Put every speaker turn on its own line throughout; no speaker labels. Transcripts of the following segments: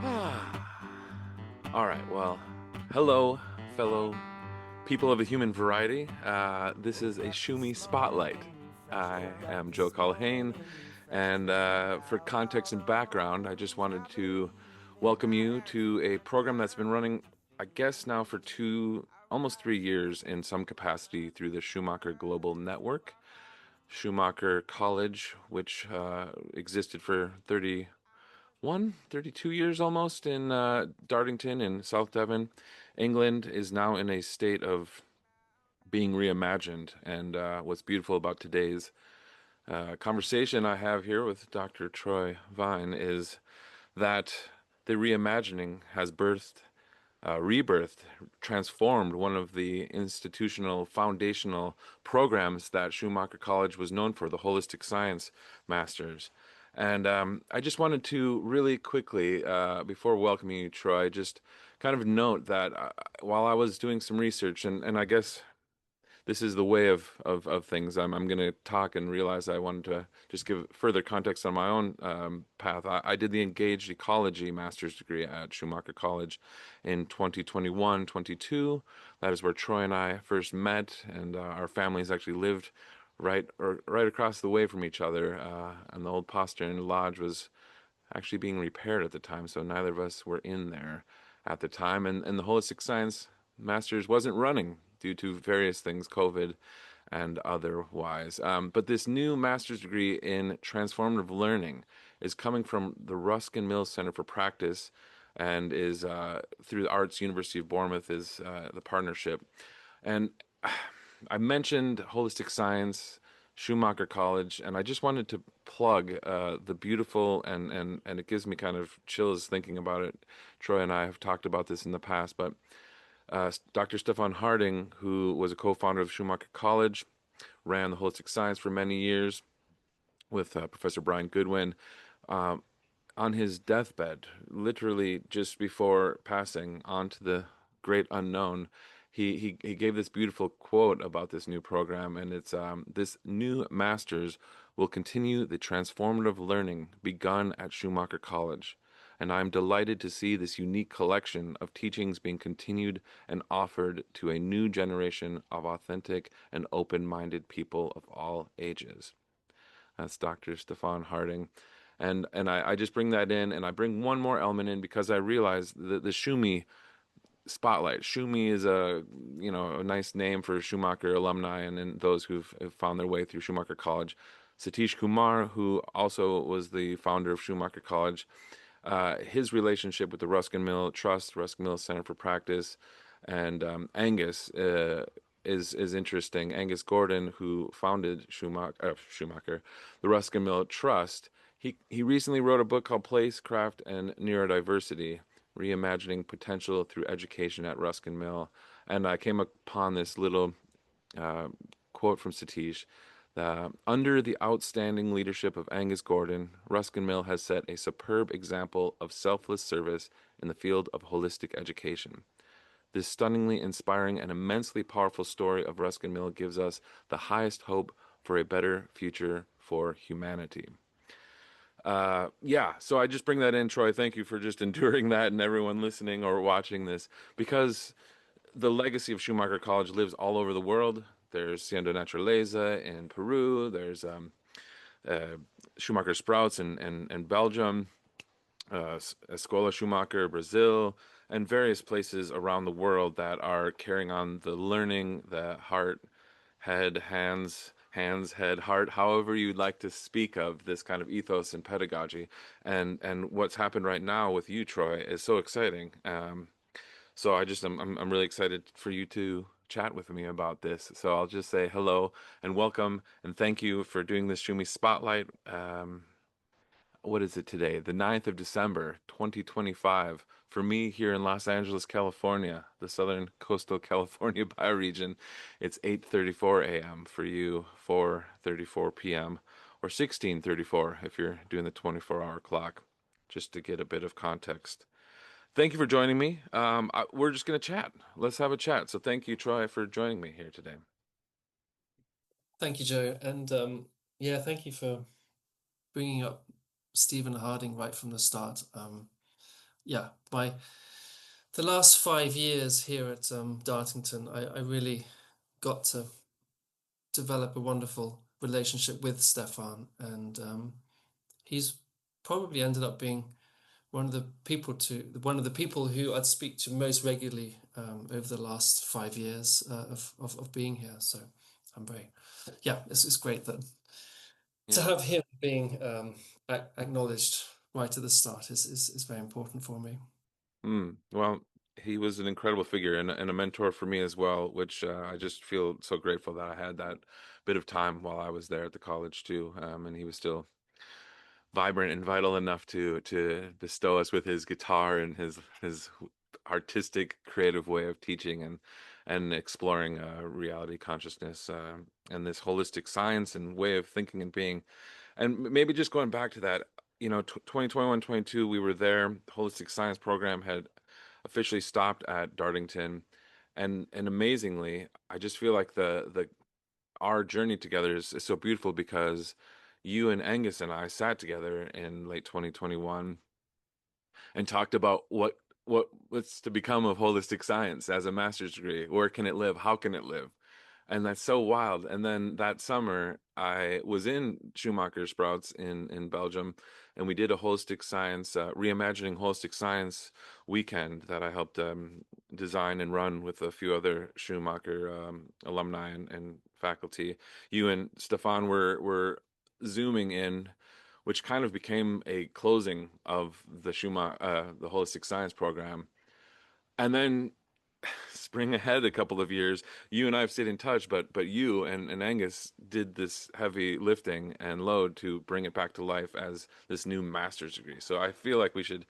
All right, well, hello, fellow people of the human variety. This is a Schumie Spotlight. I am Joe Culhane, and for context and background, I just wanted to welcome you to a program that's been running, I guess, now for almost 3 years in some capacity through the Schumacher Global Network. Schumacher College, which existed for 32 years almost in Dartington in South Devon, England, is now in a state of being reimagined. And what's beautiful about today's conversation I have here with Dr. Troy Vine is that the reimagining has rebirthed, transformed one of the institutional foundational programs that Schumacher College was known for, the Holistic Science Masters. And I just wanted to really quickly, before welcoming you, Troy, just kind of note that while I was doing some research, and I guess this is the way of things. I'm going to talk and realize I wanted to just give further context on my own path. I did the engaged ecology master's degree at Schumacher College in 2021, 22. That is where Troy and I first met, and our families actually lived right across the way from each other. And the old postern lodge was actually being repaired at the time, so neither of us were in there at the time. And the holistic science master's wasn't running due to various things, COVID and otherwise. But this new master's degree in transformative learning is coming from the Ruskin Mill Centre for Practice and is through the Arts University of Bournemouth is the partnership. And I mentioned holistic science, Schumacher College, and I just wanted to plug the beautiful and it gives me kind of chills thinking about it. Troy and I have talked about this in the past, but Dr. Stefan Harding, who was a co-founder of Schumacher College, ran the holistic science for many years with Professor Brian Goodwin. Um, on his deathbed, literally just before passing on to the great unknown, he gave this beautiful quote about this new program, and it's this new master's will continue the transformative learning begun at Schumacher College. And I'm delighted to see this unique collection of teachings being continued and offered to a new generation of authentic and open-minded people of all ages. That's Dr. Stefan Harding. And I just bring that in, and I bring one more element in because I realize the Schumie spotlight. Schumie is a nice name for Schumacher alumni and those have found their way through Schumacher College. Satish Kumar, who also was the founder of Schumacher College, his relationship with the Ruskin Mill Trust, Ruskin Mill Centre for Practice, and Angus is interesting. Angus Gordon, who founded Schumacher, the Ruskin Mill Trust, he recently wrote a book called Place, Craft, and Neurodiversity: Reimagining Potential Through Education at Ruskin Mill. And I came upon this little uh, quote from Satish. Under the outstanding leadership of Angus Gordon, Ruskin Mill has set a superb example of selfless service in the field of holistic education. This stunningly inspiring and immensely powerful story of Ruskin Mill gives us the highest hope for a better future for humanity. Yeah, so I just bring that in, Troy. Thank you for just enduring that and everyone listening or watching this because the legacy of Schumacher College lives all over the world. There's Siendo Naturaleza in Peru. There's uh, Schumacher Sprouts in Belgium, Escola Schumacher, Brazil, and various places around the world that are carrying on the learning, the heart, head, hands, head, heart, however you'd like to speak of this kind of ethos and pedagogy. And what's happened right now with you, Troy, is so exciting. So I'm really excited for you to chat with me about this. So I'll just say hello and welcome and thank you for doing this Shumi Spotlight. What is it today? The 9th of December, 2025. For me here in Los Angeles, California, the Southern Coastal California bioregion, it's 8:34 a.m. For you, 4:34 p.m. or 16:34 if you're doing the 24-hour clock, just to get a bit of context. Thank you for joining me. We're just going to chat. Let's have a chat. So thank you, Troy, for joining me here today.
Thank you, Joe. And yeah, thank you for bringing up Stephen Harding right from the start. yeah, the last 5 years here at Dartington, I really got to develop a wonderful relationship with Stefan, and he's probably ended up being one of the people who I'd speak to most regularly over the last 5 years of being here. So I'm very, yeah, it's great that to
Yeah.
have him being acknowledged right at the start is very important for me.
Well, he was an incredible figure and a mentor for me as well, which I just feel so grateful that I had that bit of time while I was there at the college too. And he was still vibrant and vital enough to bestow us with his guitar and his artistic, creative way of teaching and exploring reality consciousness and this holistic science and way of thinking and being. And maybe just going back to that, 2021, 22, we were there. The holistic science program had officially stopped at Dartington, and amazingly, I just feel like the our journey together is so beautiful because you and Angus and I sat together in late 2021 and talked about what's to become of holistic science as a master's degree. Where can it live? How can it live? And that's so wild. And then that summer, I was in Schumacher Sprouts in Belgium, and we did a holistic science, reimagining holistic science weekend that I helped design and run with a few other Schumacher alumni and faculty. You and Stefan were zooming in, which kind of became a closing of the Schumacher the holistic science program. And then spring ahead a couple of years, you and I have stayed in touch, but you and Angus did this heavy lifting and load to bring it back to life as this new master's degree. So I feel like we should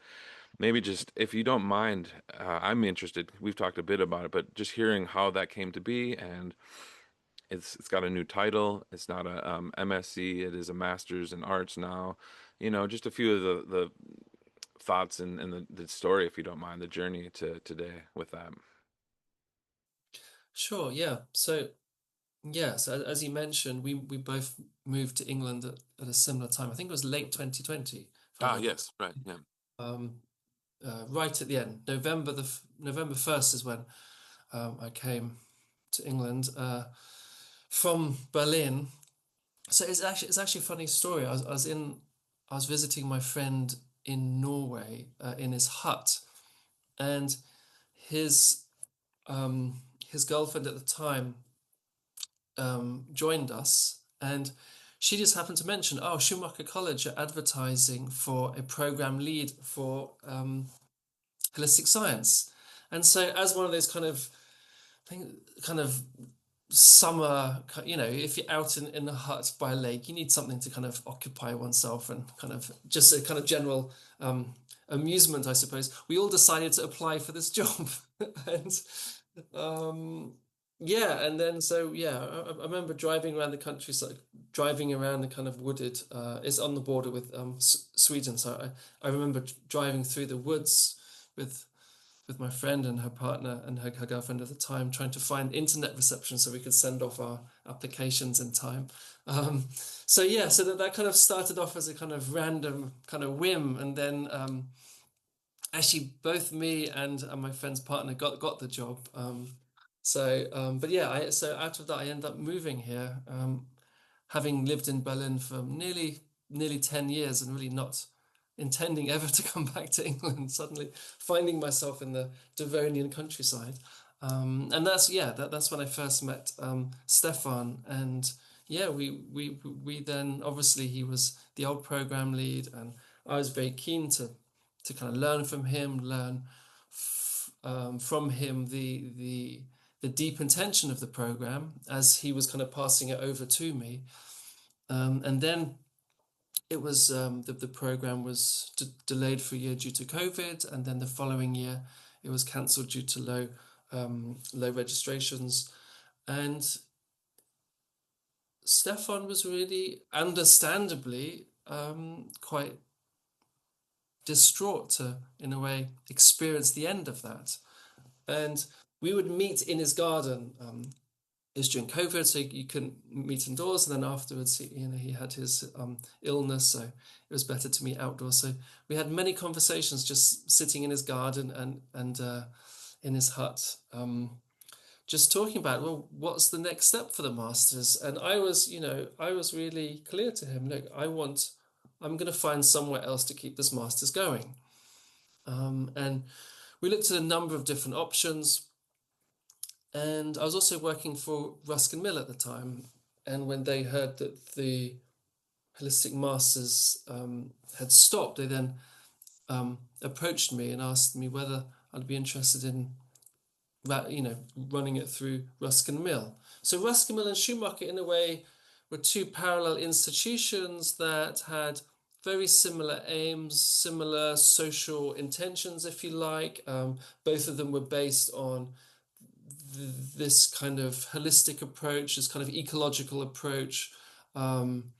maybe just, if you don't mind, I'm interested. We've talked a bit about it, but just hearing how that came to be, and it's got a new title. It's not a MSc. It is a master's in arts now. Just a few of the thoughts and the story, if you don't mind, the journey to today with that.
Sure, yeah. So yeah, so as you mentioned, we both moved to England at a similar time. I think it was late 2020, if I
Ah,
remember.
yes, right. Yeah.
Um, right at the end, November 1st is when I came to England from Berlin. So it's actually a funny story. I was visiting my friend in Norway in his hut, and his his girlfriend at the time joined us, and she just happened to mention, "Oh, Schumacher College are advertising for a program lead for holistic science." And so, as one of those I think, kind of summer, if you're out in the hut by a lake, you need something to kind of occupy oneself and kind of just a kind of general amusement, I suppose. We all decided to apply for this job, and um, yeah, and then so yeah, I remember driving around the countryside, driving around the kind of wooded. It's on the border with Sweden, so I remember driving through the woods with my friend and her partner and her girlfriend at the time, trying to find internet reception so we could send off our applications in time. Um, so yeah, so that kind of started off as a kind of random kind of whim, and then actually both me and my friend's partner got the job. But yeah, so out of that I ended up moving here, having lived in Berlin for nearly 10 years and really not intending ever to come back to England, suddenly finding myself in the Devonian countryside. And that's when I first met Stefan. And yeah, we then, obviously he was the old program lead, and I was very keen to kind of learn from him, learn from him the deep intention of the program as he was kind of passing it over to me. And then it was the program was delayed for a year due to COVID, and then the following year it was cancelled due to low registrations. And Stefan was really, understandably, quite distraught to, in a way, experience the end of that. And we would meet in his garden it was during COVID, so you couldn't meet indoors. And then afterwards, he had his illness, so it was better to meet outdoors. So we had many conversations just sitting in his garden and in his hut, just talking about, well, what's the next step for the masters? And I was really clear to him, look, I'm going to find somewhere else to keep this masters going. And we looked at a number of different options. And I was also working for Ruskin Mill at the time. And when they heard that the holistic masters had stopped, they then approached me and asked me whether I'd be interested in running it through Ruskin Mill. So Ruskin Mill and Schumacher, in a way, were two parallel institutions that had very similar aims, similar social intentions, if you like. Both of them were based on this kind of holistic approach, this kind of ecological approach. Um,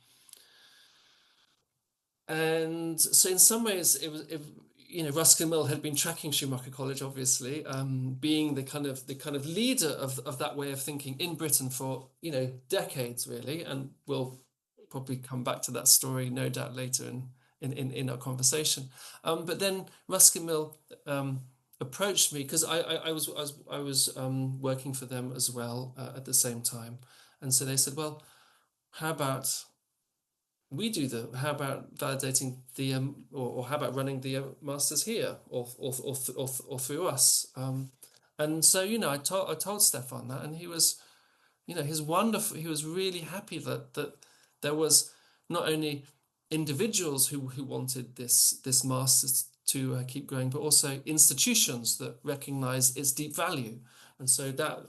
and so in some ways Ruskin Mill had been tracking Schumacher College, obviously, being the kind of leader of that way of thinking in Britain for decades, really. And we'll probably come back to that story, no doubt, later in our conversation. But then Ruskin Mill approached me because I was working for them as well at the same time, and so they said, well, how about how about validating the or how about running the masters here or through us, and so I told Stefan that, and he was he's wonderful. He was really happy that there was not only individuals who wanted this masters to keep going, but also institutions that recognize its deep value. And so that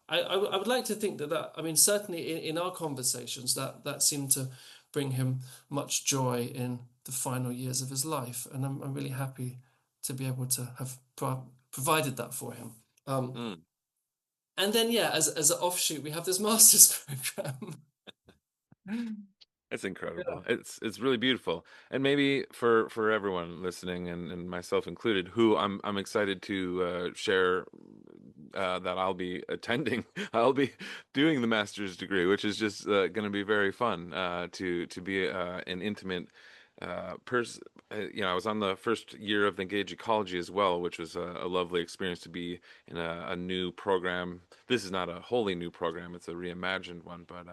I would like to think that I mean, certainly in our conversations, that seemed to bring him much joy in the final years of his life, and I'm really happy to be able to have provided that for him. Um,
Mm.
and then, yeah, as an offshoot, we have this master's program.
It's
Yeah.
incredible. It's really beautiful. And maybe for everyone listening and myself included, who I'm excited to share that I'll be attending. I'll be doing the master's degree, which is just going to be very fun to be an intimate person. I was on the first year of Engage Ecology as well, which was a lovely experience to be in a new program. This is not a wholly new program; it's a reimagined one, but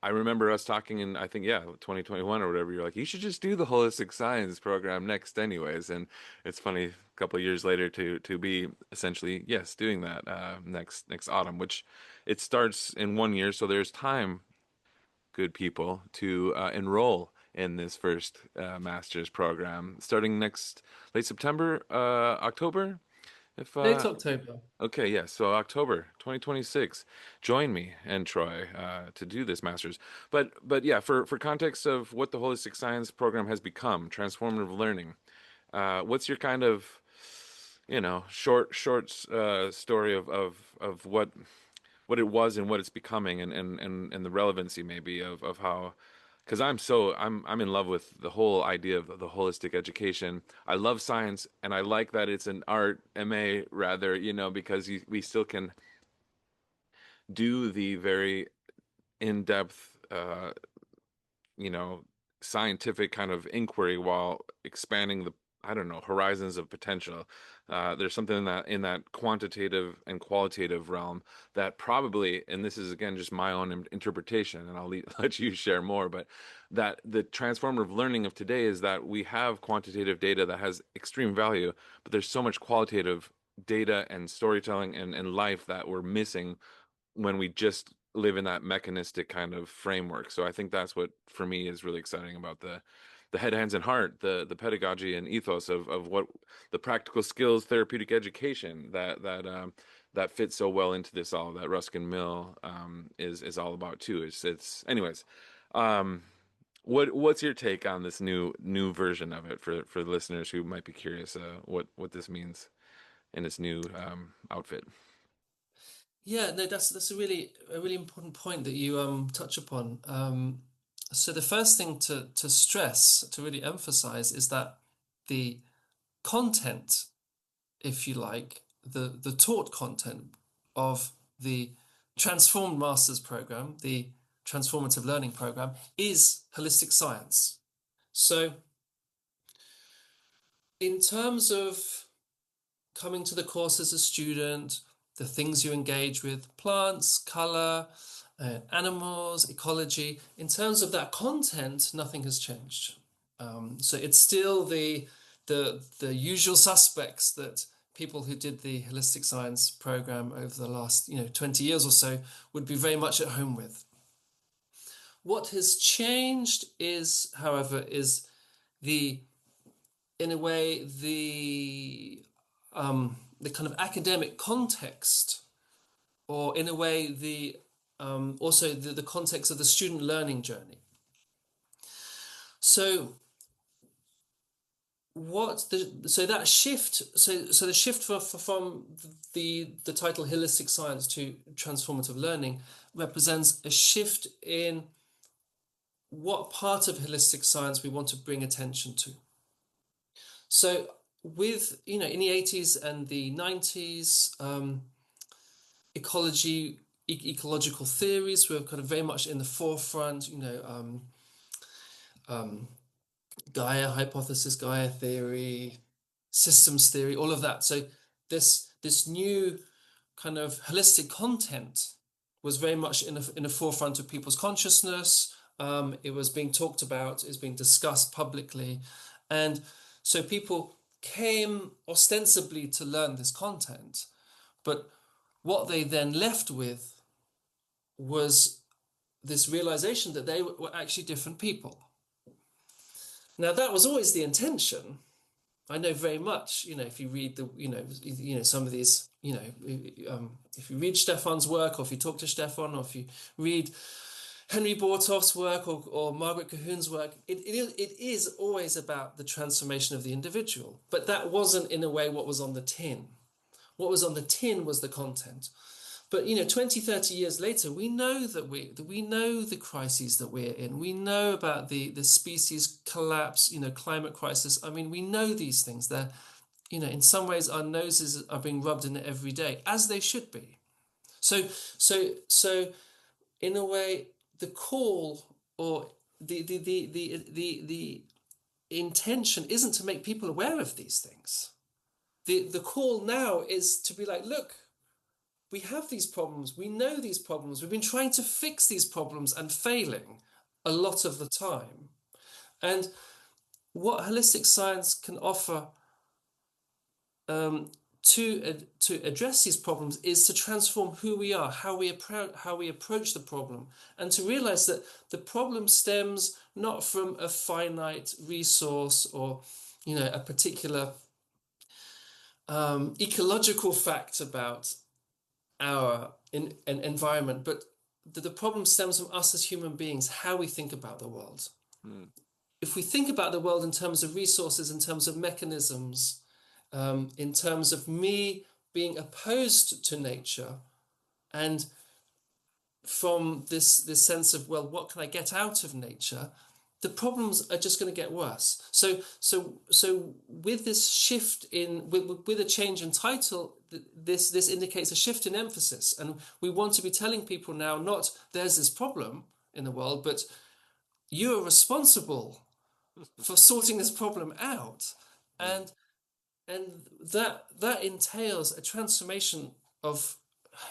I remember us talking in, I think, yeah, 2021 or whatever. You're like, you should just do the holistic science program next anyways. And it's funny, a couple of years later to be essentially, yes, doing that next autumn, which it starts in 1 year. So there's time, good people, to enroll in this first master's program starting next late September, October. If
Late October.
Okay, yeah. So October 2026, join me and Troy to do this masters. But yeah, for context of what the holistic science program has become, transformative learning. What's your kind of short story of what it was and what it's becoming and the relevancy maybe of how, because I'm in love with the whole idea of the holistic education. I love science and I like that it's an art MA rather, because we still can do the very in-depth you know, scientific kind of inquiry while expanding the, I don't know, horizons of potential. There's something in that quantitative and qualitative realm that probably, and this is again just my own interpretation, and I'll let you share more, but that the transformative learning of today is that we have quantitative data that has extreme value, but there's so much qualitative data and storytelling and life that we're missing when we just live in that mechanistic kind of framework. So I think that's what for me is really exciting about the head, hands, and heart, the pedagogy and ethos of what the practical skills, therapeutic education that fits so well into this all that Ruskin Mill is all about too. It's anyways. Um, what's your take on this new version of it for the listeners who might be curious what this means in its new outfit?
Yeah, no, that's a really important point that you touch upon. So the first thing to stress, to really emphasize, is that the content, if you like, the taught content of the transformed master's program, the transformative learning program, is holistic science. So in terms of coming to the course as a student, the things you engage with, plants, color, animals, ecology, in terms of that content, nothing has changed. So it's still the usual suspects that people who did the holistic science program over the last 20 years or so would be very much at home with. What has changed is, however, is the in a way the kind of academic context, or in a way also the context of the student learning journey. So that shift, so the shift from the title holistic science to transformative learning represents a shift in what part of holistic science we want to bring attention to. So with in the 80s and the 90s, ecological theories were kind of very much in the forefront. Gaia hypothesis, Gaia theory, systems theory, all of that. So this new kind of holistic content was very much in the forefront of people's consciousness. It was being talked about, it was being discussed publicly, and so people came ostensibly to learn this content, but what they then left with was this realization that they were actually different people. Now, that was always the intention. I know very much, if you read some of these, if you read Stefan's work, or if you talk to Stefan, or if you read Henry Bortoff's work, or Margaret Cahoon's work, it is always about the transformation of the individual. But that wasn't, in a way, what was on the tin. What was on the tin was the content. But 20, 30 years later, we know that we know the crises that we're in. We know about the species collapse, climate crisis. I mean, we know these things. They're, in some ways, our noses are being rubbed in it every day, as they should be. So in a way, the call, or the intention isn't to make people aware of these things. The call now is to be like, look, we have these problems. We know these problems. We've been trying to fix these problems and failing a lot of the time. And what holistic science can offer to address these problems is to transform who we are, how we approach the problem, and to realize that the problem stems not from a finite resource, or a particular ecological fact about our environment, but the problem stems from us as human beings, how we think about the world.
Mm.
If we think about the world in terms of resources, in terms of mechanisms, in terms of me being opposed to nature, and from this sense of, well, what can I get out of nature, the problems are just going to get worse. So with this shift with a change in title, this indicates a shift in emphasis, and we want to be telling people now, not there's this problem in the world, but you are responsible for sorting this problem out,
Mm.
and that entails a transformation of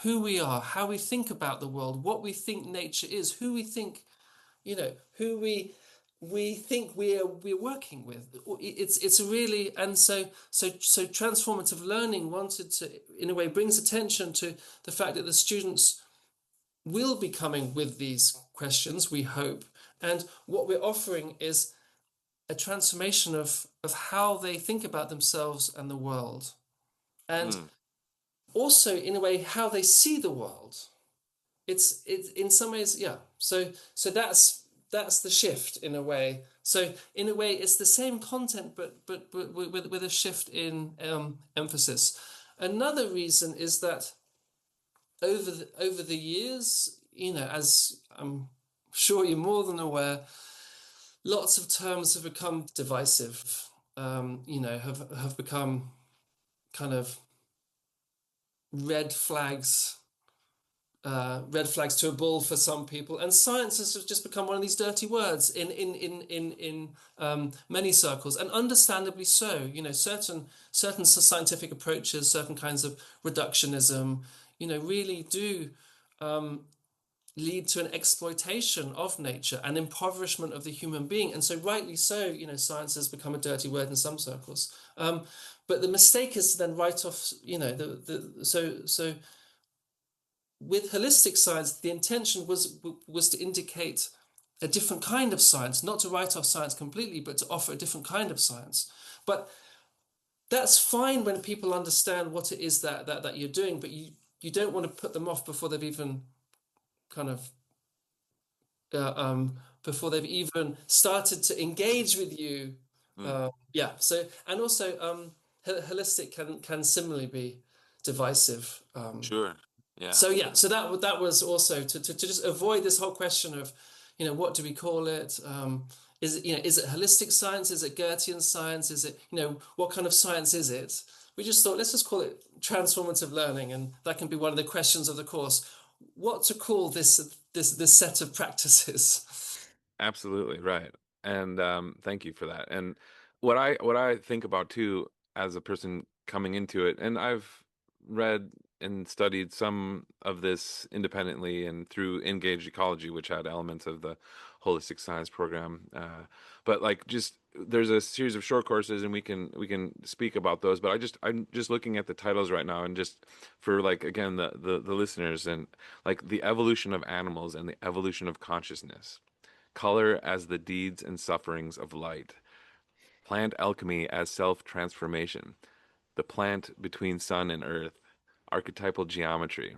who we are, how we think about the world, what we think nature is, who we think, who we think we're working with. It's really, and so transformative learning wanted to, in a way, brings attention to the fact that the students will be coming with these questions, we hope, and what we're offering is a transformation of how they think about themselves and the world, and
Mm.
also, in a way, how they see the world. It's in some ways, yeah. So that's the shift, in a way. So in a way, it's the same content, but with a shift in emphasis. Another reason is that over the years, as I'm sure you're more than aware, lots of terms have become divisive. Have become kind of red flags red flags to a bull for some people, and science has just become one of these dirty words in many circles, and understandably so. You know, certain scientific approaches, certain kinds of reductionism, you know, really do lead to an exploitation of nature and impoverishment of the human being. And so, rightly so, you know, science has become a dirty word in some circles. But the mistake is to then write off, you know, so with holistic science, the intention was to indicate a different kind of science, not to write off science completely, but to offer a different kind of science. But that's fine when people understand what it is that you're doing, but you don't want to put them off before they've even kind of before they've even started to engage with you.
Mm,
Yeah. So, and also holistic can similarly be divisive.
sure. Yeah.
So yeah, so that was also to just avoid this whole question of, you know, what do we call it? Is it, you know, is it holistic science? Is it Goethean science? Is it, you know, what kind of science is it? We just thought, let's just call it transformative learning, and that can be one of the questions of the course. What to call this set of practices?
Absolutely right. And thank you for that. And what I think about too as a person coming into it, and I've read and studied some of this independently and through Engaged Ecology, which had elements of the holistic science program. But like just there's a series of short courses, and we can speak about those. But I'm just looking at the titles right now, and just for like again the listeners, and like the evolution of animals and the evolution of consciousness, color as the deeds and sufferings of light, plant alchemy as self transformation, the plant between sun and earth, archetypal geometry,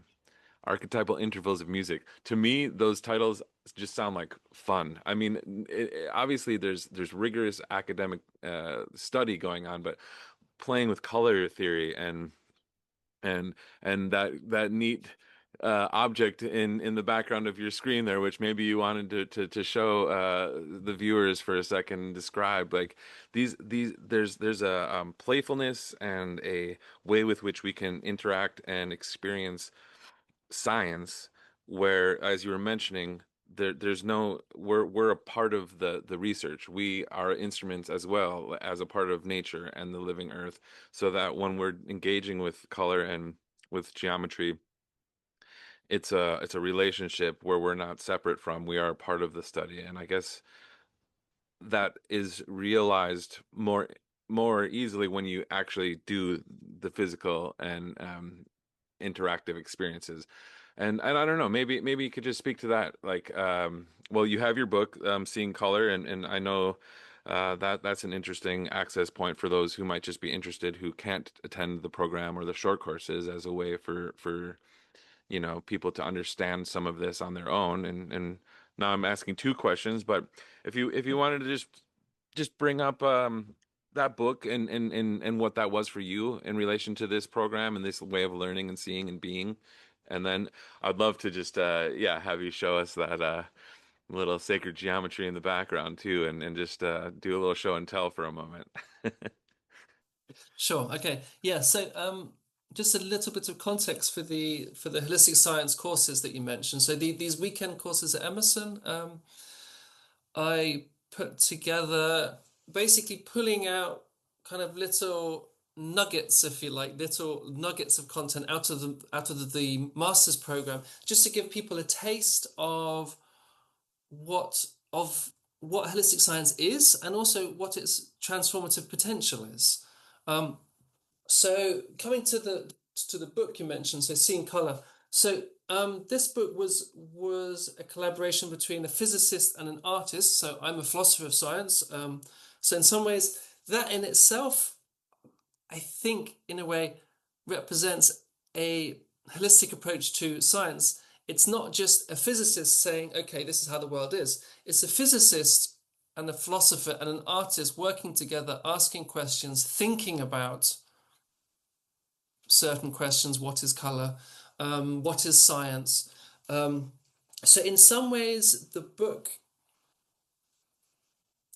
archetypal intervals of music. To me, those titles just sound like fun. I mean, obviously there's rigorous academic study going on, but playing with color theory and and that neat object in the background of your screen there, which maybe you wanted to show the viewers for a second and describe, like these there's a playfulness and a way with which we can interact and experience science, where, as you were mentioning, there's no we're a part of the research. We are instruments as well as a part of nature and the living earth, so that when we're engaging with color and with geometry, it's a relationship where we're not separate from, we are a part of the study. And I guess that is realized more easily when you actually do the physical and interactive experiences. And I don't know, maybe you could just speak to that. Like, well, you have your book, Seeing Color, and I know that's an interesting access point for those who might just be interested, who can't attend the program or the short courses, as a way for people to understand some of this on their own. And now I'm asking two questions, but if you wanted to just bring up that book and what that was for you in relation to this program and this way of learning and seeing and being. And then I'd love to just yeah, have you show us that little sacred geometry in the background too, and just do a little show and tell for a moment.
Sure. Okay. Yeah. So, just a little bit of context for the holistic science courses that you mentioned. So these weekend courses at Emerson, I put together basically pulling out kind of little nuggets, if you like, little nuggets of content out of the master's program, just to give people a taste what of what holistic science is, and also what its transformative potential is. Um, so coming to the book you mentioned, so Seeing Color. So this book was a collaboration between a physicist and an artist. So I'm a philosopher of science. So in some ways, that in itself, I think, in a way, represents a holistic approach to science. It's not just a physicist saying, "Okay, this is how the world is." It's a physicist and a philosopher and an artist working together, asking questions, thinking about certain questions. What is color? What is science? Um, so in some ways, the book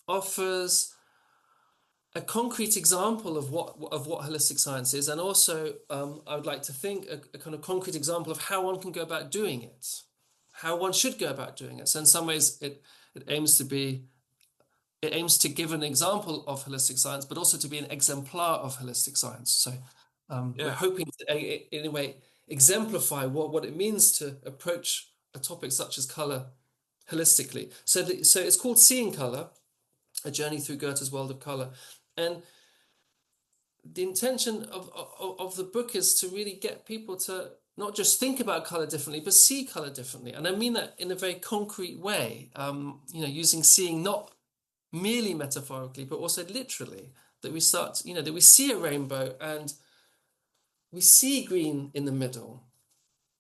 offers a concrete example of what holistic science is, and also I would like to think a kind of concrete example of how one can go about doing it, how one should go about doing it. So in some ways, it aims to be it aims to give an example of holistic science, but also to be an exemplar of holistic science. So we're
Yeah,
hoping to, in a way, exemplify what it means to approach a topic such as color holistically. So it's called Seeing Color, a journey through Goethe's world of color. And the intention of the book is to really get people to not just think about color differently, but see color differently. And I mean that in a very concrete way, using seeing not merely metaphorically, but also literally, that we start, that we see a rainbow and we see green in the middle,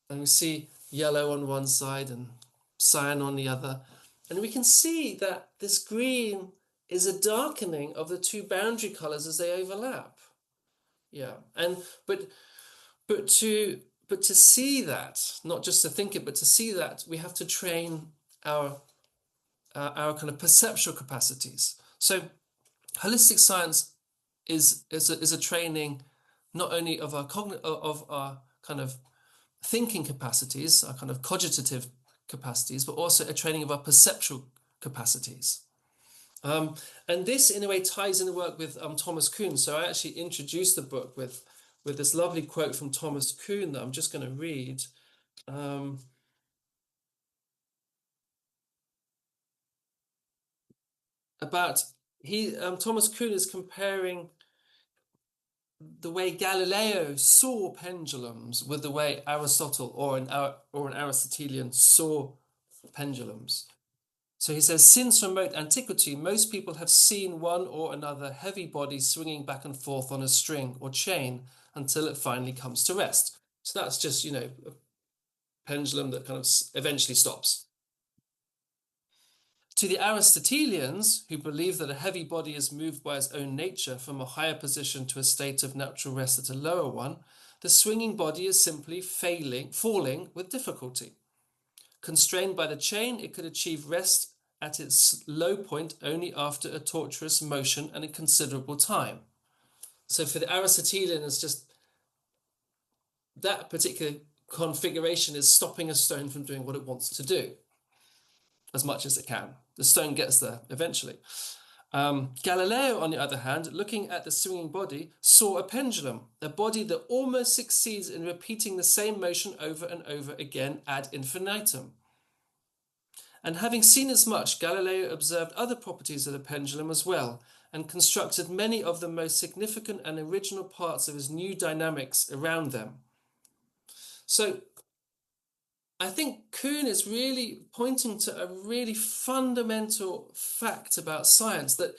and we see yellow on one side and cyan on the other. And we can see that this green is a darkening of the two boundary colors as they overlap. Yeah. And but to but to see that, not just to think it, but to see that, we have to train our our kind of perceptual capacities. So holistic science is a training not only of our of our kind of thinking capacities, our kind of cogitative capacities, but also a training of our perceptual capacities. Um, and this, in a way, ties in the work with Thomas Kuhn. So I actually introduced the book with this lovely quote from Thomas Kuhn that I'm just going to read. Um, about he Thomas Kuhn is comparing the way Galileo saw pendulums with the way Aristotle or an Aristotelian saw pendulums. So he says, since remote antiquity, most people have seen one or another heavy body swinging back and forth on a string or chain until it finally comes to rest. So that's just, a pendulum that kind of eventually stops. To the Aristotelians, who believe that a heavy body is moved by its own nature from a higher position to a state of natural rest at a lower one, the swinging body is simply falling with difficulty. Constrained by the chain, it could achieve rest at its low point only after a tortuous motion and a considerable time. So for the Aristotelian, it's just that particular configuration is stopping a stone from doing what it wants to do as much as it can. The stone gets there eventually. Galileo, on the other hand, looking at the swinging body, saw a pendulum, a body that almost succeeds in repeating the same motion over and over again ad infinitum. And having seen as much, Galileo observed other properties of the pendulum as well, and constructed many of the most significant and original parts of his new dynamics around them. So I think Kuhn is really pointing to a really fundamental fact about science, that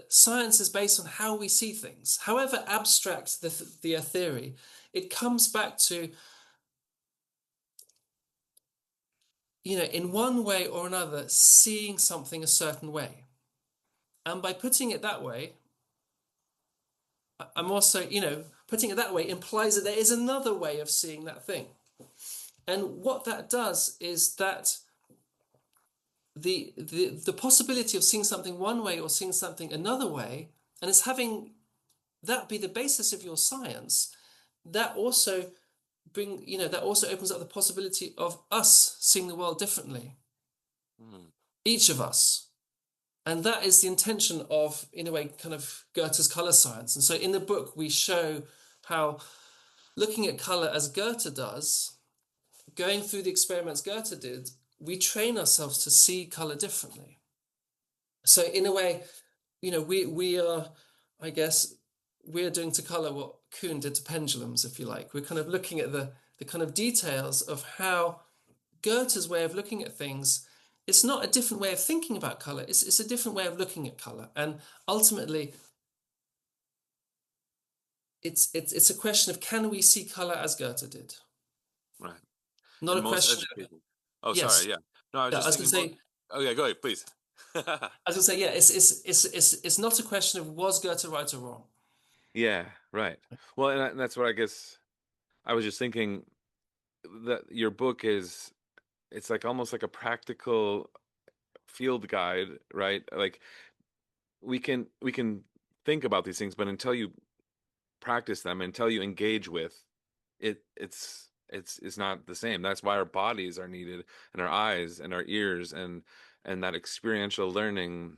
science is based on how we see things. However abstract the theory, it comes back to, in one way or another, seeing something a certain way. And by putting it that way, I'm also, putting it that way implies that there is another way of seeing that thing. And what that does is that the possibility of seeing something one way or seeing something another way, and it's having that be the basis of your science, that also that also opens up the possibility of us seeing the world differently,
mm,
each of us. And that is the intention of, in a way, kind of Goethe's color science. And so in the book, we show how looking at color as Goethe does, going through the experiments Goethe did, we train ourselves to see color differently. So in a way, we are, I guess, we're doing to color what Kuhn did to pendulums, if you like. We're kind of looking at the kind of details of how Goethe's way of looking at things. It's not a different way of thinking about color. It's a different way of looking at color, and ultimately, it's a question of, can we see color as Goethe did?
right.
Not
And
a
most
question of,
educators. Oh, sorry.
yes.
Yeah. No, I was
Yeah, I
just
was going
thinking
to
most.
say,
Oh, yeah. Go ahead, please.
yeah, it's not a question of was Goethe right or wrong.
Yeah. Right. Well, and that's what I guess I was just thinking that your book is. It's like almost like a practical field guide, right? Like we can think about these things, but until you practice them, until you engage with it, it's not the same. That's why our bodies are needed, and our eyes and our ears, and that experiential learning.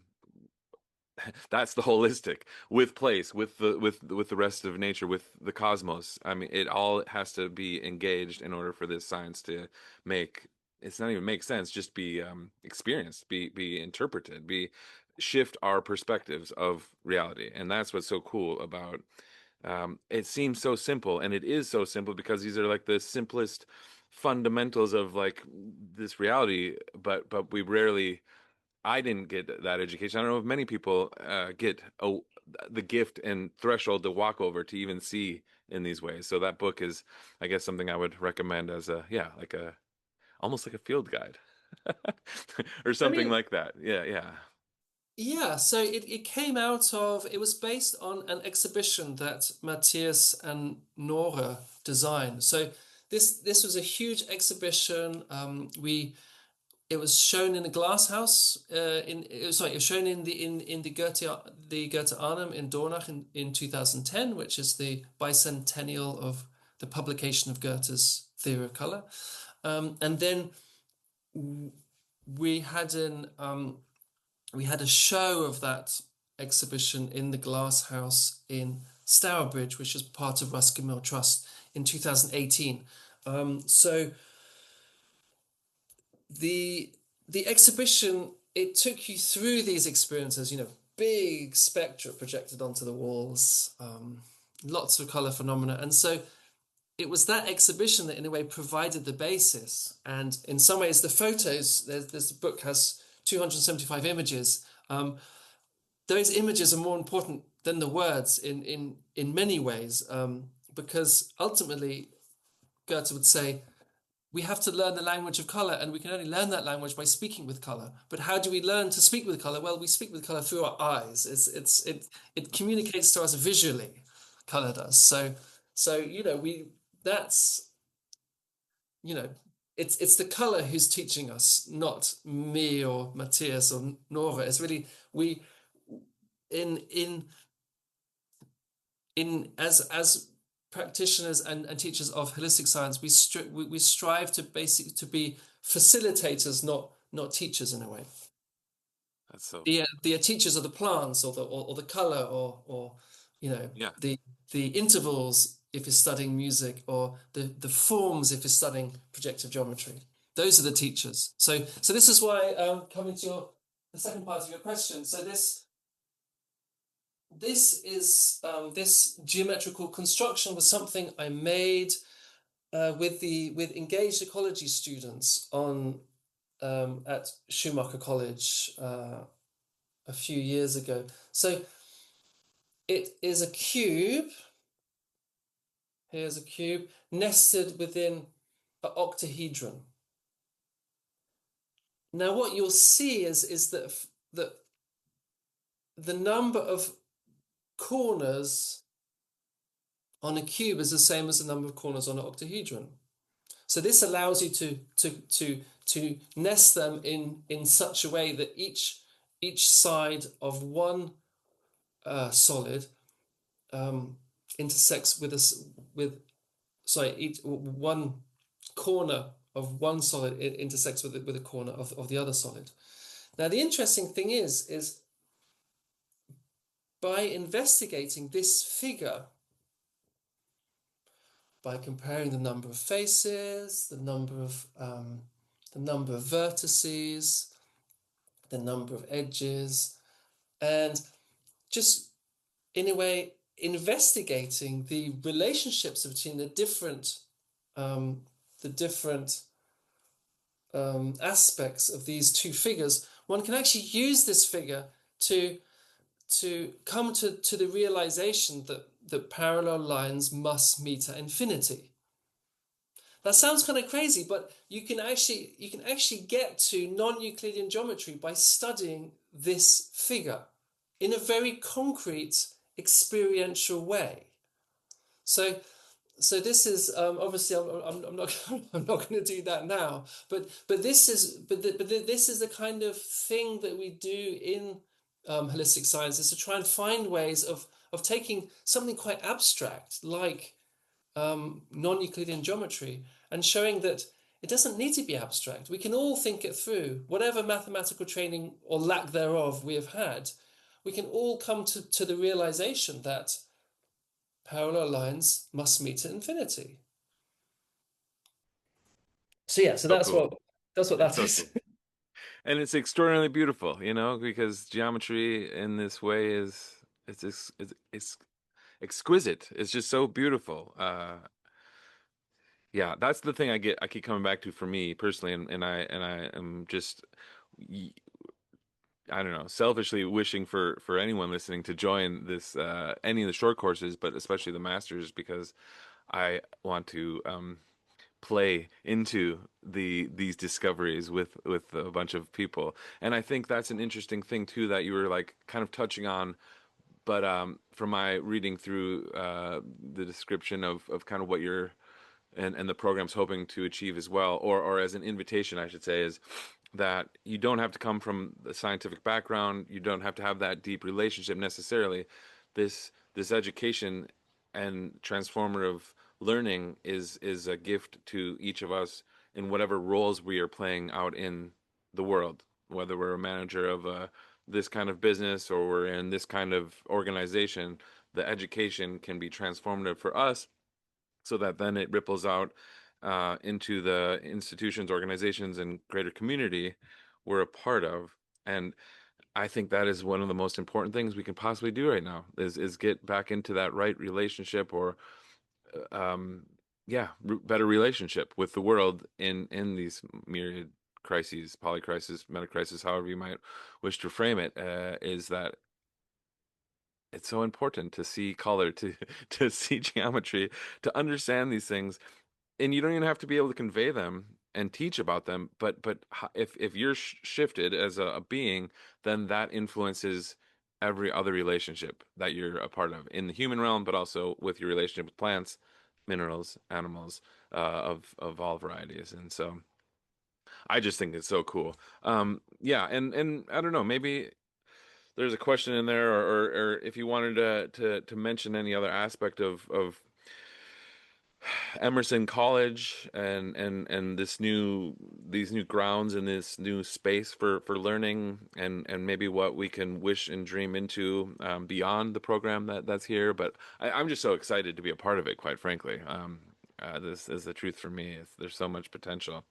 That's the holistic, with place, with the rest of nature, with the cosmos. I mean, it all has to be engaged in order for this science to make, it's not even make sense, just be experienced, be interpreted, be shift our perspectives of reality. And that's what's so cool about, it seems so simple, and it is so simple because these are like the simplest fundamentals of like this reality, but we rarely, I didn't get that education. I don't know if many people get the gift and threshold to walk over to even see in these ways. So that book is, I guess, something I would recommend as a, yeah, like a, almost like a field guide or
I
something
mean,
like that. Yeah, yeah.
yeah, so it came out of, it was based on an exhibition that Matthias and Nora designed. So this was a huge exhibition. It was shown in a glass house. It was shown in the Goethe Arnhem in Dornach in 2010, which is the bicentennial of the publication of Goethe's theory of color. And then we had an we had a show of that exhibition in the glass house in Stourbridge, which is part of Ruskin Mill Trust in 2018. So the the exhibition, it took you through these experiences, big spectra projected onto the walls, lots of color phenomena. And so it was that exhibition that in a way provided the basis. And in some ways, the photos, this book has 275 images. Those images are more important than the words in many ways, because ultimately Goethe would say we have to learn the language of color, and we can only learn that language by speaking with color. But how do we learn to speak with color? Well, we speak with color through our eyes. It communicates to us visually. Color does. So we that's you know it's the color who's teaching us, not me or Matthias or Nora. It's really we in in as practitioners and teachers of holistic science, we strive to to be facilitators, not teachers in a way.
That's so,
The teachers of the plants or the color or you know
yeah,
the the intervals if you're studying music, or the forms if you're studying projective geometry. Those are the teachers. So this is why, coming to the second part of your question. So this geometrical construction was something I made with engaged ecology students on at Schumacher College a few years ago. So it is a cube. Here's a cube nested within an octahedron. Now, what you'll see is that the number of corners on a cube is the same as the number of corners on an octahedron. So this allows you to nest them in such a way that each side of one solid intersects with sorry each one corner of one solid intersects with a corner of the other solid. Now the interesting thing is by investigating this figure, by comparing the number of faces, the number of vertices, the number of edges, and just in a way investigating the relationships between um, the different aspects of these two figures, one can actually use this figure to come to the realization that parallel lines must meet at infinity. That sounds kind of crazy, but you can actually get to non-Euclidean geometry by studying this figure in a very concrete, experiential way. So this is obviously I'm not I'm not going to do that now, but this is the kind of thing that we do holistic science is to try and find ways of taking something quite abstract like non-Euclidean geometry and showing that it doesn't need to be abstract. We can all think it through. Whatever mathematical training or lack thereof we have had, we can all come to the realization that parallel lines must meet at infinity. So yeah, so
So cool.
that's what
It's
that
so
is.
cool. And it's extraordinarily beautiful, because geometry in this way is it's exquisite. It's just so beautiful. Yeah, that's the thing I keep coming back to for me personally, and I am just I don't know, selfishly wishing for anyone listening to join this any of the short courses, but especially the masters, because I want to play into these discoveries with a bunch of people. And I think that's an interesting thing too that you were like kind of touching on. But from my reading through the description of kind of what you're and the program's hoping to achieve as well, or as an invitation, I should say, is that you don't have to come from the scientific background. You don't have to have that deep relationship necessarily. This education and transformative learning is a gift to each of us in whatever roles we are playing out in the world, whether we're a manager of this kind of business or we're in this kind of organization. The education can be transformative for us so that then it ripples out into the institutions, organizations, and greater community we're a part of. And I think that is one of the most important things we can possibly do right now is get back into that right relationship or um, yeah, better relationship with the world in these myriad crises, polycrisis, metacrisis, however you might wish to frame it, is that it's so important to see color, to to see geometry, to understand these things, and you don't even have to be able to convey them and teach about them, but if you're shifted as a being, then that influences every other relationship that you're a part of in the human realm, but also with your relationship with plants, minerals, animals, of all varieties. And so I just think it's so cool. Yeah, and I don't know, maybe there's a question in there, or if you wanted to mention any other aspect of Emerson College and these new grounds and this new space for learning, and maybe what we can wish and dream into beyond the program that's here. But I'm just so excited to be a part of it, quite frankly. This is the truth for me. There's so much potential.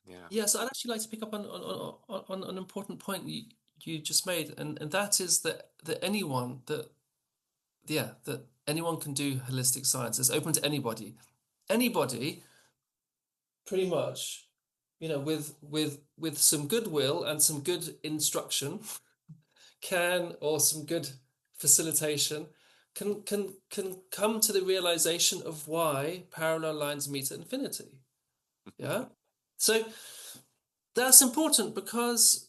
Yeah.
Yes, I'd actually like to pick up on an important point you just made, and that is that anyone that yeah, that anyone can do holistic science. It's open to anybody. Anybody, pretty much, with some goodwill and some good instruction, can or some good facilitation can come to the realization of why parallel lines meet at infinity. Yeah. So that's important because,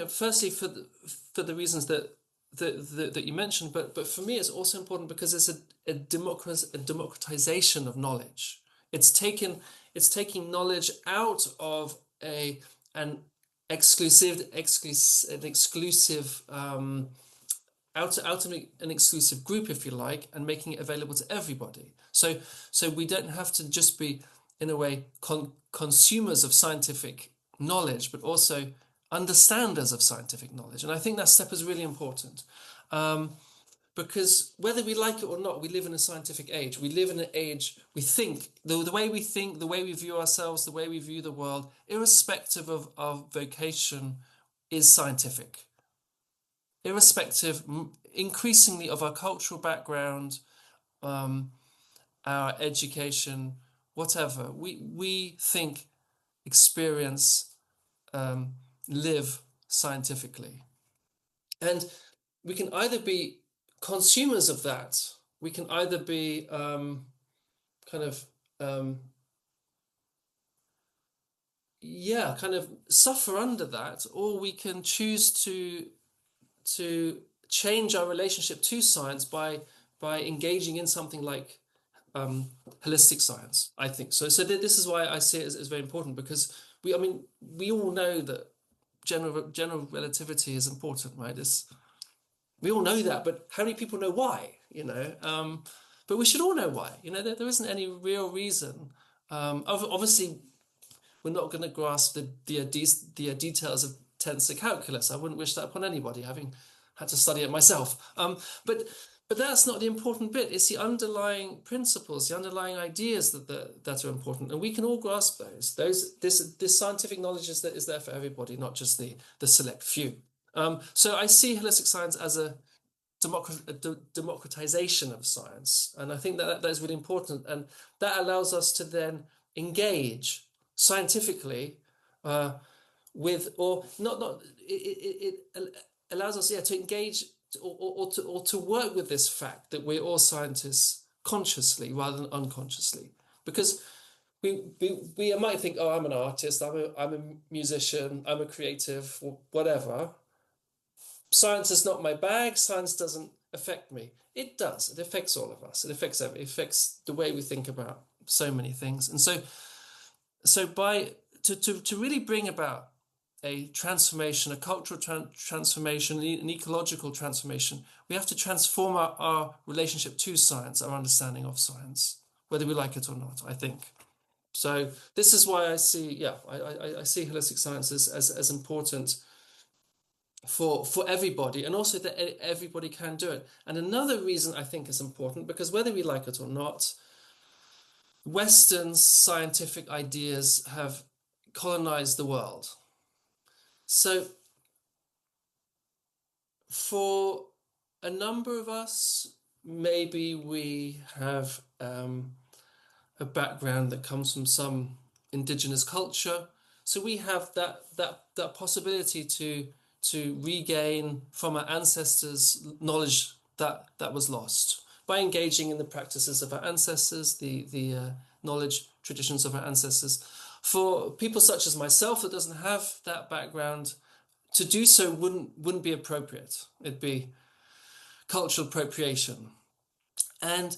firstly for the reasons that you mentioned, but for me it's also important because it's a democratization of knowledge. It's taken it's taking knowledge out of a an exclusive out of an exclusive group, if you like, and making it available to everybody. So we don't have to just be, in a way, consumers of scientific knowledge, but also understanders of scientific knowledge. And I think that step is really important. Because whether we like it or not, we live in a scientific age. We live in an age, we think, the way we think, the way we view ourselves, the way we view the world, irrespective of our vocation, is scientific. Irrespective, increasingly, of our cultural background, um, our education, whatever, we think, experience, um, live scientifically. And we can either be consumers of that, we can either be kind of um, yeah, kind of suffer under that, or we can choose to change our relationship to science by engaging in something like holistic science. I think so. So this is why I see it as very important because I mean, we all know that general relativity is important, right? We all know that, but how many people know why? But we should all know why. There isn't any real reason. Obviously, we're not going to grasp the details of tensor calculus. I wouldn't wish that upon anybody, having had to study it myself. But that's not the important bit. It's the underlying principles, the underlying ideas that are important, and we can all grasp those. This scientific knowledge is there for everybody, not just the select few. So I see holistic science as a democratization of science, and I think that is really important, and that allows us to then engage scientifically uh, with, or not it allows us, yeah, to engage or to work with this fact that we're all scientists consciously rather than unconsciously, because we might think, oh, I'm an artist, I'm a musician, I'm a creative, whatever. Science is not my bag. Science doesn't affect me. It does. It affects all of us. It affects the way we think about so many things. And so by to really bring about a transformation, a cultural transformation, an ecological transformation, we have to transform our relationship to science, our understanding of science, whether we like it or not, I think. So this is why I see holistic science as important for everybody, and also that everybody can do it. And another reason I think is important, because whether we like it or not, Western scientific ideas have colonized the world. So for a number of us, maybe we have a background that comes from some indigenous culture. So we have that possibility to regain from our ancestors knowledge that was lost by engaging in the practices of our ancestors, the knowledge traditions of our ancestors. For people such as myself that doesn't have that background, to do so wouldn't be appropriate. It'd be cultural appropriation. And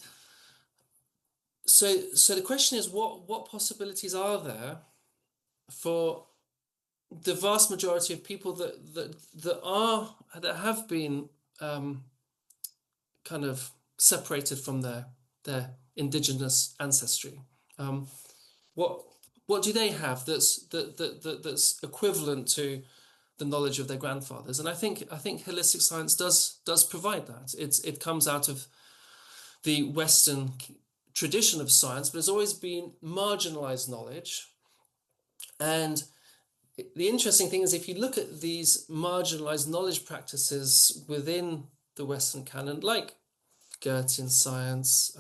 so the question is, what possibilities are there for the vast majority of people that have been kind of separated from their indigenous ancestry? What what do they have that's equivalent to the knowledge of their grandfathers? And I think holistic science does provide that. It comes out of the Western tradition of science, but it's always been marginalized knowledge. And the interesting thing is, if you look at these marginalized knowledge practices within the Western canon, like Goethean science,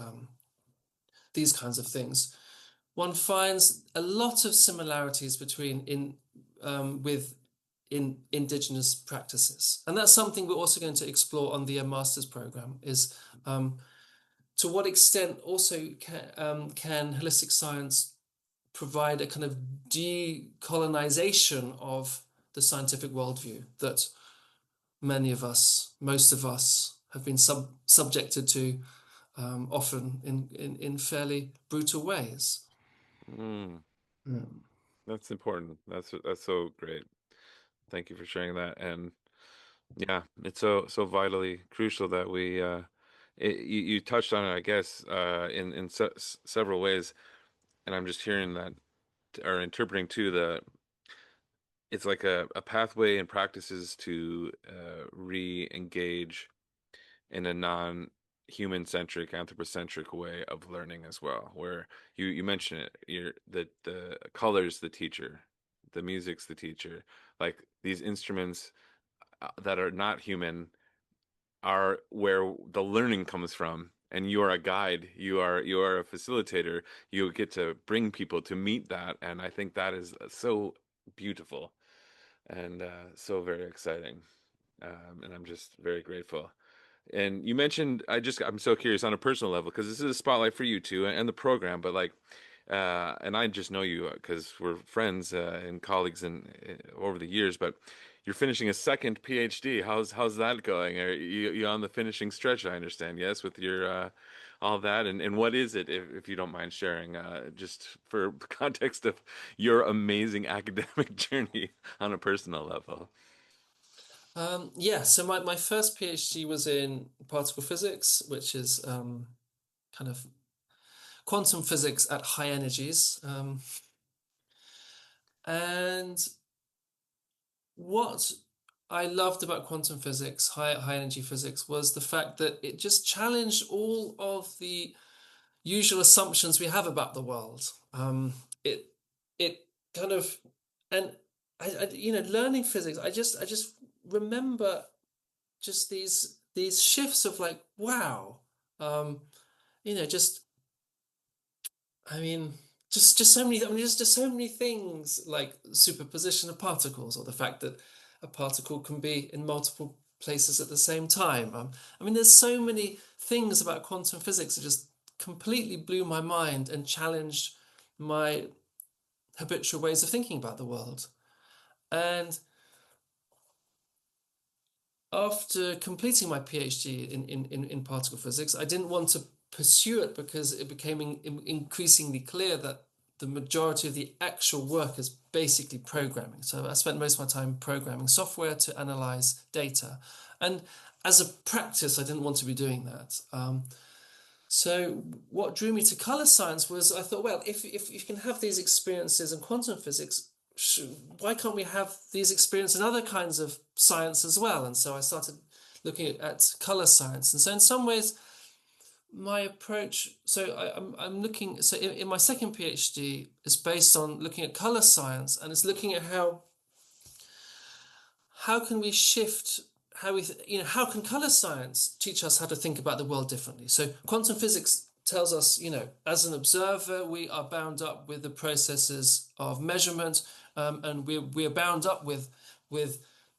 these kinds of things, one finds a lot of similarities between with in indigenous practices, and that's something we're also going to explore on the master's program. Is to what extent also can holistic science provide a kind of decolonization of the scientific worldview that many of us, most of us, have been subjected to, often in fairly brutal ways.
Mm,
Mm.
that's important. That's so great. Thank you for sharing that. And yeah, it's so vitally crucial that you touched on it, I guess, in several ways. And I'm just hearing that, or interpreting too, it's like a pathway and practices to re-engage in a non-human centric, anthropocentric way of learning as well. Where you mentioned it, the colors the teacher, the music's the teacher, like these instruments that are not human are where the learning comes from. And you are a guide, you are a facilitator, you get to bring people to meet that, and I think that is so beautiful and so very exciting. And I'm just very grateful. And you mentioned, I'm so curious on a personal level, because this is a spotlight for you too and the program, but like, and I just know you because we're friends and colleagues over the years, but you're finishing a second PhD. How's that going? Are you on the finishing stretch? I understand, yes, with your all that. And what is it, if you don't mind sharing, just for the context of your amazing academic journey on a personal level?
Yeah, so my first PhD was in particle physics, which is kind of quantum physics at high energies. And what I loved about quantum physics, high energy physics, was the fact that it just challenged all of the usual assumptions we have about the world. It it kind of and learning physics, I just remember just these shifts of like, wow, um, just I mean, just so many. I mean, just so many things like superposition of particles, or the fact that a particle can be in multiple places at the same time. I mean, there's so many things about quantum physics that just completely blew my mind and challenged my habitual ways of thinking about the world. And after completing my PhD in particle physics, I didn't want to pursue it because it became increasingly clear that the majority of the actual work is basically programming. So I spent most of my time programming software to analyze data. And as a practice, I didn't want to be doing that. So what drew me to color science was I thought, well, if you can have these experiences in quantum physics, why can't we have these experiences in other kinds of science as well? And so I started looking at color science. And so in some ways, my approach, so I'm looking, so in my second PhD is based on looking at color science, and it's looking at how can we shift how how can color science teach us how to think about the world differently? So quantum physics tells us, as an observer, we are bound up with the processes of measurement, and we're bound up with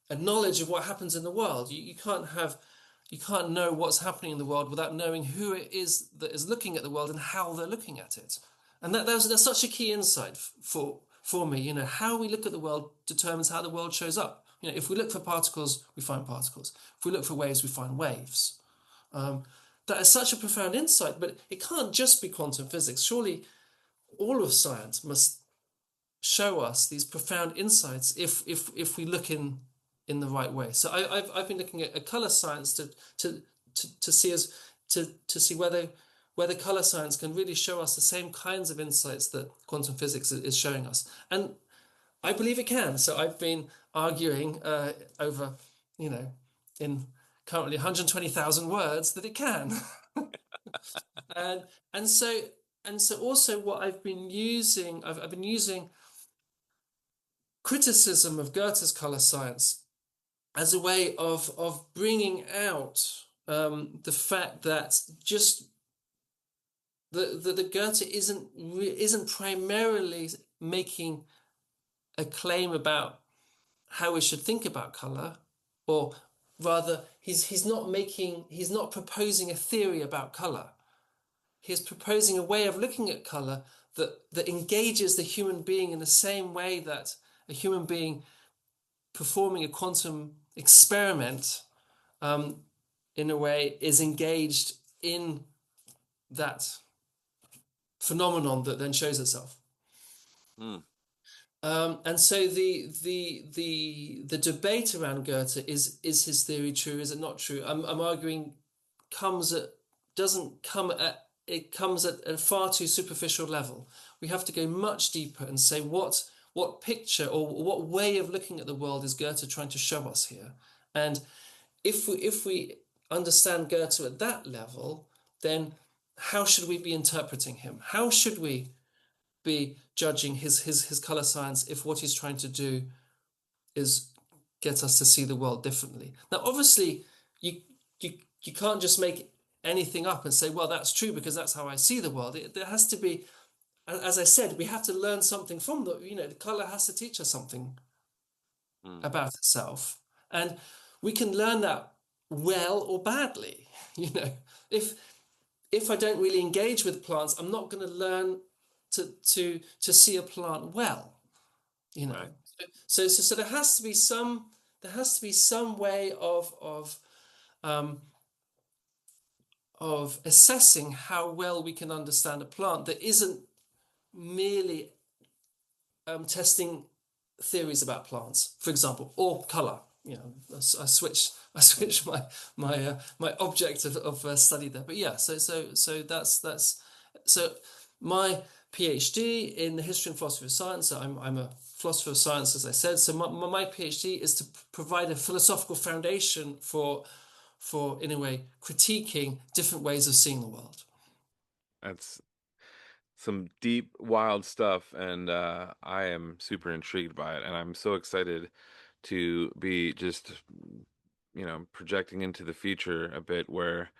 a knowledge of what happens in the world. You can't know what's happening in the world without knowing who it is that is looking at the world and how they're looking at it. And that's such a key insight for me. How we look at the world determines how the world shows up. If we look for particles, we find particles. If we look for waves, we find waves. Um, that is such a profound insight, but it can't just be quantum physics. Surely all of science must show us these profound insights if we look in the right way. So I've been looking at color science to see as to see whether color science can really show us the same kinds of insights that quantum physics is showing us. And I believe it can. So I've been arguing over, in currently 120,000 words that it can. and and so also what I've been using criticism of Goethe's color science as a way of bringing out the fact that just the Goethe isn't primarily making a claim about how we should think about color, or rather, he's not proposing a theory about color. He's proposing a way of looking at color that engages the human being in the same way that a human being performing a quantum experiment, in a way, is engaged in that phenomenon that then shows itself.
Mm,
And so the debate around Goethe is his theory true? Is it not true? I'm arguing comes at doesn't come at it comes at a far too superficial level. We have to go much deeper and say what picture or what way of looking at the world is Goethe trying to show us here? And if we understand Goethe at that level, then how should we be interpreting him? How should we be judging his color science if what he's trying to do is get us to see the world differently? Now, obviously, you you you can't just make anything up and say, well, that's true because that's how I see the world. There has to be, as I said, we have to learn something from the color has to teach us something
mm,
about itself, and we can learn that well or badly. You know, if if I don't really engage with plants, I'm not going to learn to see a plant well. You know,
right.
so there has to be some way um, of assessing how well we can understand a plant that isn't merely testing theories about plants, for example, or color. You know, I switch my object of study there. But yeah, so that's so my PhD in the history and philosophy of science. So I'm a philosopher of science, as I said. So my PhD is to provide a philosophical foundation for in a way critiquing different ways of seeing the world.
That's some deep, wild stuff, and I am super intrigued by it, and I'm so excited to be just, projecting into the future a bit where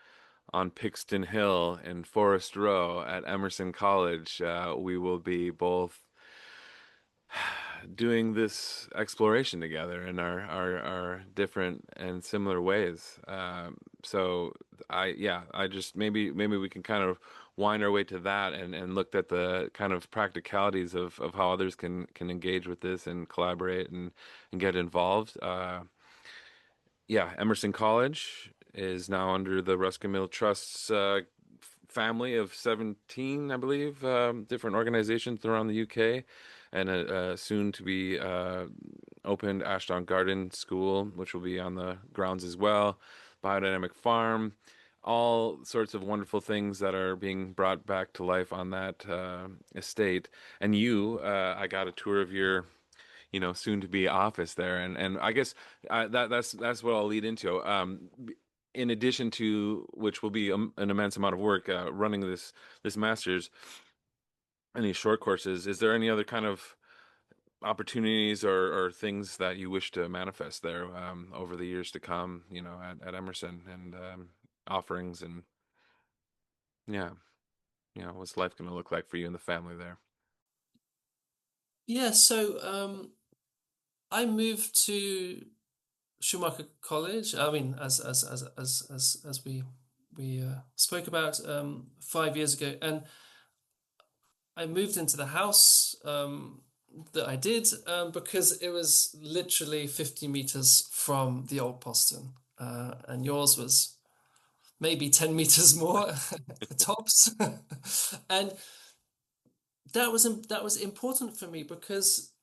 on Pixton Hill in Forest Row at Emerson College, we will be both doing this exploration together in our different and similar ways. So I just maybe we can kind of wind our way to that and looked at the kind of practicalities of how others can engage with this and collaborate and get involved. Yeah, Emerson College is now under the Ruskin Mill Trust's family of 17, I believe, different organizations around the UK, and a soon to be opened Ashdown Garden School, which will be on the grounds as well, biodynamic farm, all sorts of wonderful things that are being brought back to life on that estate. And I got a tour of your soon to be office there, and I guess that's what I'll lead into. In addition to which will be an immense amount of work running this master's and these short courses, is there any other kind of opportunities or things that you wish to manifest there over the years to come, at Emerson and offerings and yeah, what's life going to look like for you and the family there?
Yeah, so I moved to Schumacher College. I mean, as we spoke about 5 years ago, and I moved into the house that I did because it was literally 50 meters from the old Poston, and yours was maybe 10 meters more tops, and that was important for me because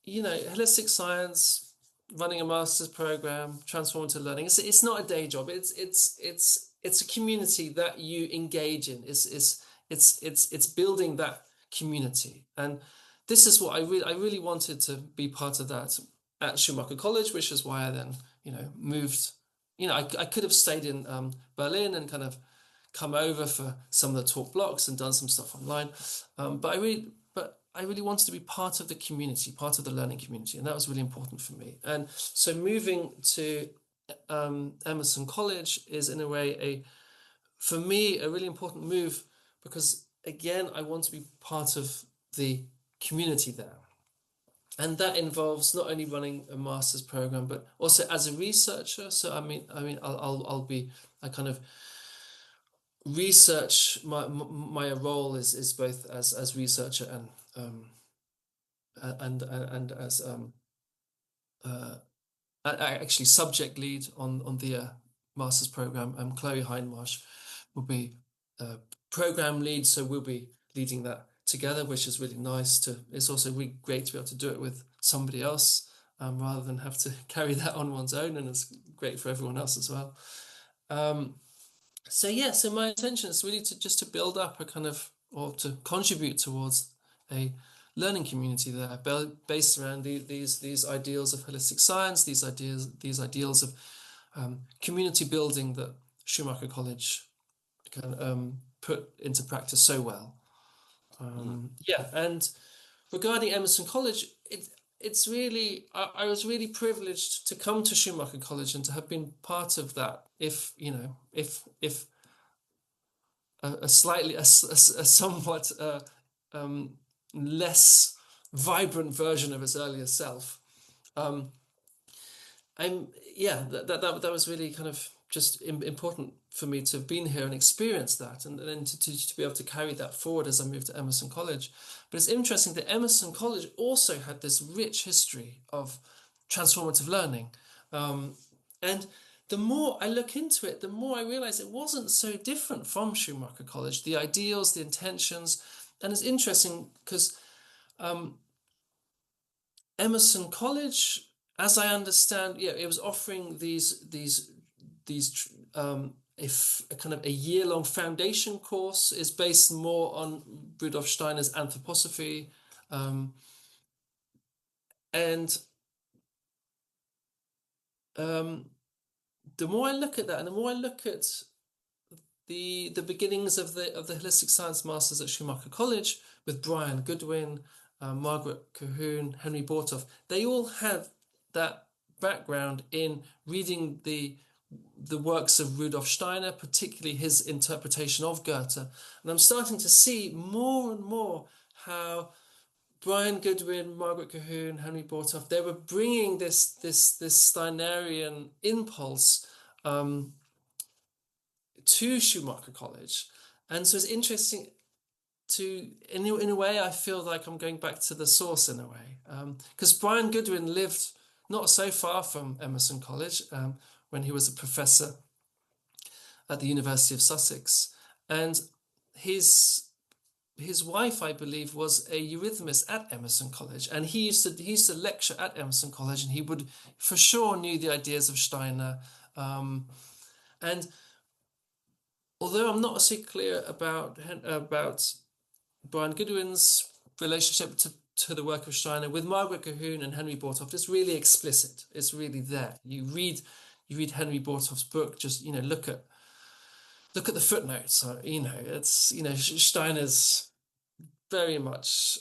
holistic science, running a master's program, transformative learning. It's not a day job. It's a community that you engage in. It's building that community, and this is what I really wanted to be part of that at Schumacher College, which is why I then moved. I could have stayed in Berlin and kind of come over for some of the talk blocks and done some stuff online. But I really wanted to be part of the community, part of the learning community, and that was really important for me. And so moving to Emerson College is in a way for me a really important move because again I want to be part of the community there. And that involves not only running a master's program, but also as a researcher. So I'll be I kind of research my role is both as researcher and as uh, actually subject lead on the master's program. Chloe Hindmarsh will be program lead, so we'll be leading that together, which is really nice. It's also really great to be able to do it with somebody else rather than have to carry that on one's own, and it's great for everyone else as well. So yeah, so my intention is really to build up a kind of or to contribute towards a learning community there based around these ideals of holistic science, these ideals of community building that Schumacher College can put into practice so well.
Mm.
Yeah, and regarding Emerson College, it's really I was really privileged to come to Schumacher College and to have been part of that. If a slightly a somewhat less vibrant version of its earlier self. Um, I'm yeah that was really kind of just important for me to have been here and experienced that, and then to be able to carry that forward as I moved to Emerson College. But it's interesting that Emerson College also had this rich history of transformative learning, and the more I look into it, the more I realize it wasn't so different from Schumacher College. The ideals, the intentions, and it's interesting because Emerson College, as I understand, yeah, it was offering these if a kind of a year-long foundation course is based more on Rudolf Steiner's anthroposophy, um, and um, the more I look at that, and the more I look at the beginnings of the holistic science masters at Schumacher College with Brian Goodwin, Margaret Cahoon, Henry Bortoff, they all had that background in reading the works of Rudolf Steiner, particularly his interpretation of Goethe. And I'm starting to see more and more how Brian Goodwin, Margaret Cahoon, Henry Bortoff, they were bringing this Steinerian impulse um, to Schumacher College. And so it's interesting to, in a way, I feel like I'm going back to the source in a way. Because Brian Goodwin lived not so far from Emerson College when he was a professor at the University of Sussex. And his his wife, I believe, was a eurythmist at Emerson College, and he used to lecture at Emerson College, and he would for sure knew the ideas of Steiner. And although I'm not so clear about Brian Goodwin's relationship to the work of Steiner with Margaret Cahoon and Henry Bortoff, it's really explicit. It's really there. You read Henry Bortoff's book. Just look at the footnotes. It's Steiner's very much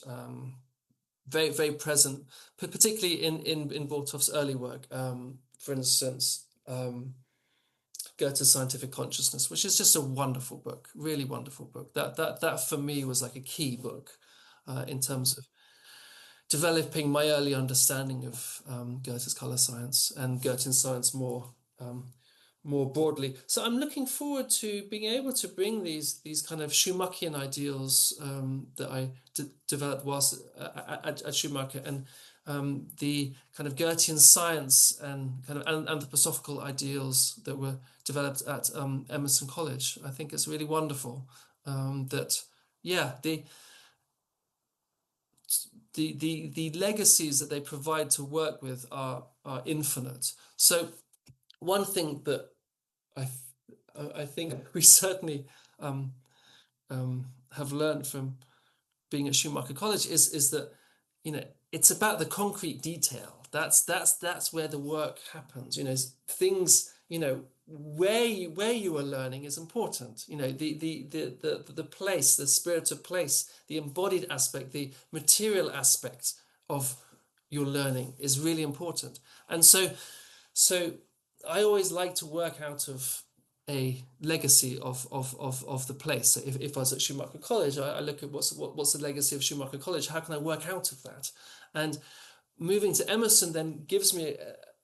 very present, particularly in Bortoff's early work. For instance, Goethe's Scientific Consciousness, which is just a wonderful book, really wonderful book. That for me was like a key book in terms of developing my early understanding of Goethe's color science and Goethean science um, more broadly. So I'm looking forward to being able to bring these kind of Schumachian ideals that I developed whilst at Schumacher, and the kind of Goethean science and kind of anthroposophical ideals that were developed at Emerson College. I think it's really wonderful that yeah the legacies that they provide to work with are infinite. So one thing that I I think we certainly um, have learned from being at Schumacher College is that it's about the concrete detail. That's where the work happens. Things where you are learning is important. The place, the spirit of place, the embodied aspect, the material aspect of your learning is really important. And so I always like to work out of a legacy of the place. So if I was at Schumacher College, I look at what's the legacy of Schumacher College? How can I work out of that? And moving to Emerson then gives me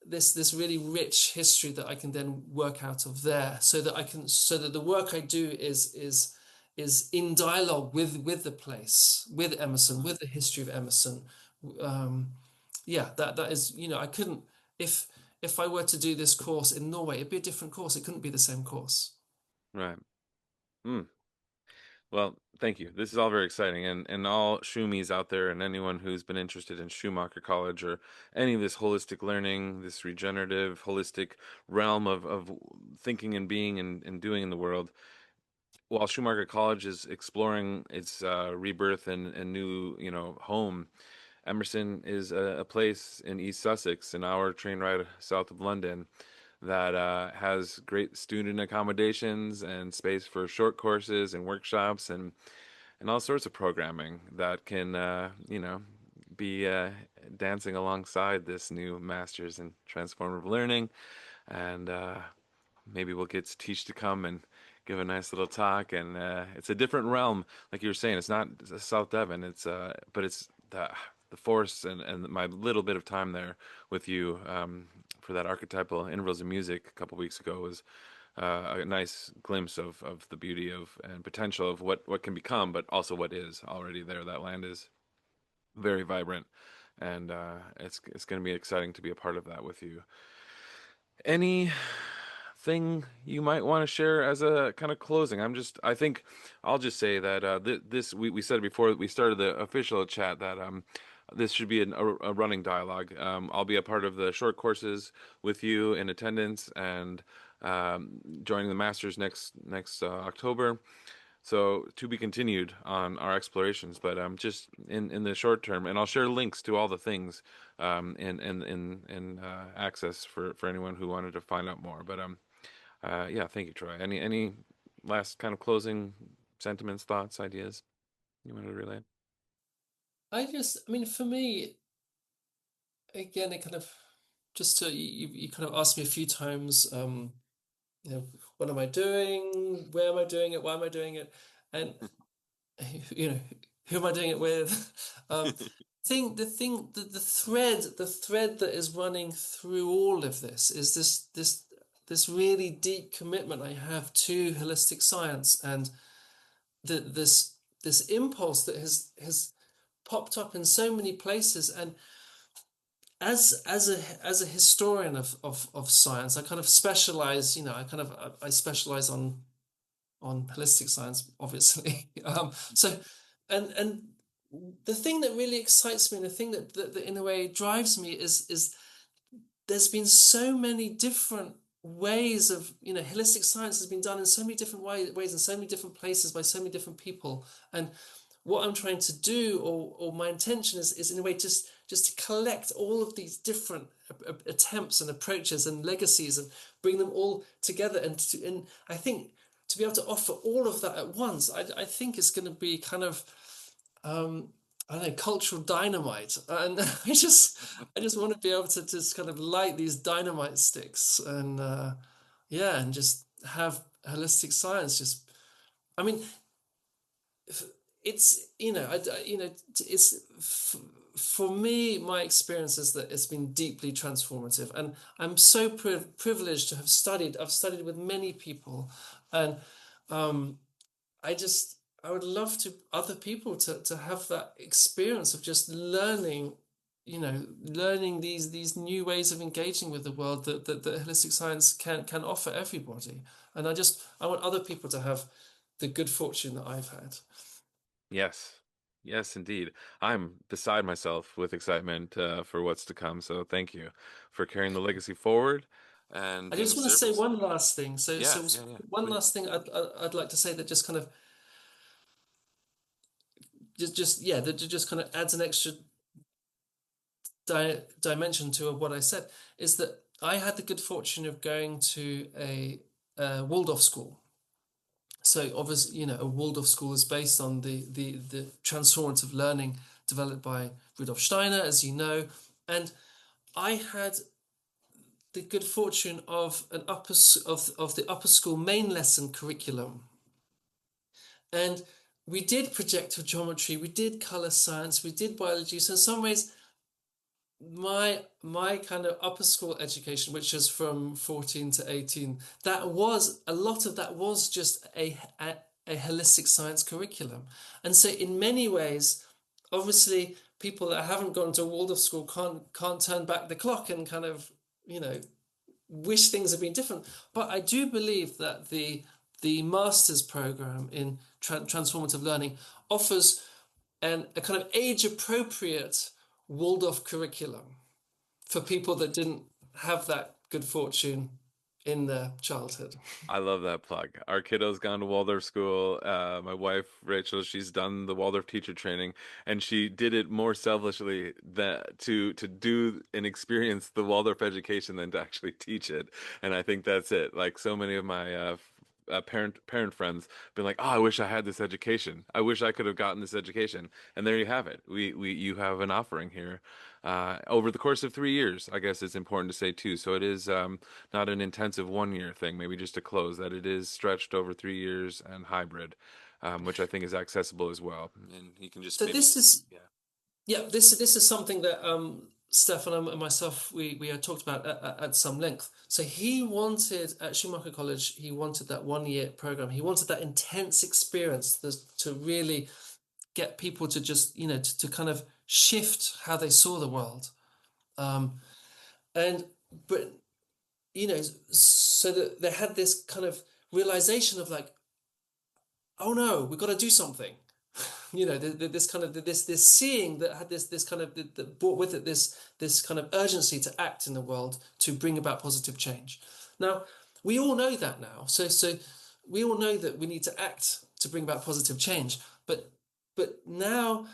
this really rich history that I can then work out of there, so that the work I do is in dialogue with the place, with Emerson, with the history of Emerson. Um, yeah, that is, I couldn't if I were to do this course in Norway, it'd be a different course. It couldn't be the same course.
Right. Hmm. Well, thank you. This is all very exciting, and all Shumis out there, and anyone who's been interested in Schumacher College or any of this holistic learning, this regenerative, holistic realm of thinking and being and doing in the world. While Schumacher College is exploring its rebirth and new, home, Emerson is a place in East Sussex, an hour train ride south of London, that has great student accommodations and space for short courses and workshops and all sorts of programming that can, be dancing alongside this new master's in transformative learning. And maybe we'll get Teach to come and give a nice little talk. And it's a different realm, like you were saying. It's not South Devon. But it's the force and my little bit of time there with you for that archetypal intervals of music a couple weeks ago was a nice glimpse of the beauty of and potential of what can become, but also what is already there. That land is very vibrant, and it's going to be exciting to be a part of that with you. Any thing you might want to share as a kind of closing? I think I'll just say that this we said it before we started the official chat that this should be a running dialogue. I'll be a part of the short courses with you in attendance and joining the masters next October. So to be continued on our explorations, but just in the short term, and I'll share links to all the things in access for anyone who wanted to find out more. But yeah, thank you, Troy. Any last kind of closing sentiments, thoughts, ideas you wanted to relay?
I mean, for me, again, it kind of just to you kind of asked me a few times, you know, what am I doing? Where am I doing it? Why am I doing it? And you know, who am I doing it with? The thread that is running through all of this is this really deep commitment I have to holistic science and this impulse that has popped up in so many places. And as a historian of science, I kind of specialize, I specialize on holistic science, obviously. So, and the thing that really excites me, and the thing that in a way drives me, is there's been so many different ways of, holistic science has been done in so many different ways in so many different places by so many different people. And what I'm trying to do, or my intention is in a way just to collect all of these different attempts and approaches and legacies and bring them all together. And I think to be able to offer all of that at once, I think it's going to be kind of um, I don't know, cultural dynamite. And I just want to be able to just kind of light these dynamite sticks and yeah, and just have holistic science. I mean, it's it's for me, my experience is that it's been deeply transformative, and I'm so privileged to have studied. I've studied with many people, and um, I just I would love to other people to have that experience of just learning, learning these new ways of engaging with the world that holistic science can offer everybody. And I want other people to have the good fortune that I've had.
Yes. Yes, indeed. I'm beside myself with excitement for what's to come. So thank you for carrying the legacy forward and
I
being
just
of
want to say
service.
one last thing.
Yeah, yeah, yeah.
One
Please.
last thing I'd like to say that just kind of that just kind of adds an extra dimension to what I said is that I had the good fortune of going to a Waldorf school. So obviously, a Waldorf school is based on the transformative learning developed by Rudolf Steiner, as you know, and I had the good fortune of of the upper school main lesson curriculum, and we did projective geometry, we did color science, we did biology. So in some ways, my kind of upper school education, which is from 14 to 18, that was a lot of that was just a holistic science curriculum. And so in many ways, obviously people that haven't gone to Waldorf school can't turn back the clock and kind of, you know, wish things had been different. But I do believe that the master's program in transformative learning offers a kind of age appropriate Waldorf curriculum for people that didn't have that good fortune in their childhood.
I love that plug. Our kiddo's gone to Waldorf school. My wife, Rachel, she's done the Waldorf teacher training, and she did it more selfishly that to do and experience the Waldorf education than to actually teach it. And I think that's it. Like so many of my parent friends been like, "Oh, I wish I had this education. I wish I could have gotten this education." And there you have it. We you have an offering here over the course of 3 years. I guess it's important to say too. So it is not an intensive 1 year thing, maybe just to close. That it is stretched over 3 years and hybrid, which I think is accessible as well. And you can just
So
maybe,
this is
yeah.
yeah, this is something that Stefan and myself we had talked about at some length. So he wanted at Schumacher College, he wanted that 1 year program. He wanted that intense experience to really get people to just to kind of shift how they saw the world. Um, and but so that they had this kind of realization of like, oh no, we've got to do something. This kind of this seeing that had this kind of that brought with it this kind of urgency to act in the world to bring about positive change. Now we all know that now, so we all know that we need to act to bring about positive change. But now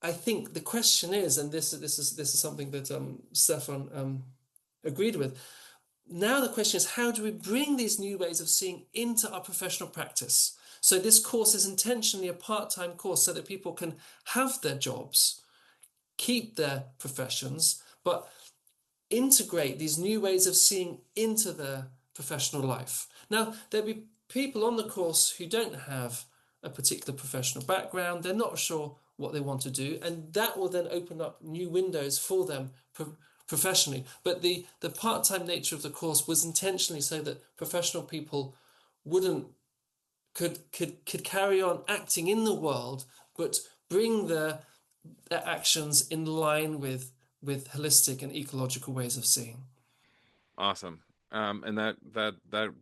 I think the question is, and this is something that Stefan agreed with. Now the question is, how do we bring these new ways of seeing into our professional practice? So this course is intentionally a part-time course so that people can have their jobs, keep their professions, but integrate these new ways of seeing into their professional life. Now, there'll be people on the course who don't have a particular professional background, they're not sure what they want to do, and that will then open up new windows for them professionally. But the part-time nature of the course was intentionally so that professional people wouldn't could carry on acting in the world, but bring their actions in line with holistic and ecological ways of seeing.
Awesome. And that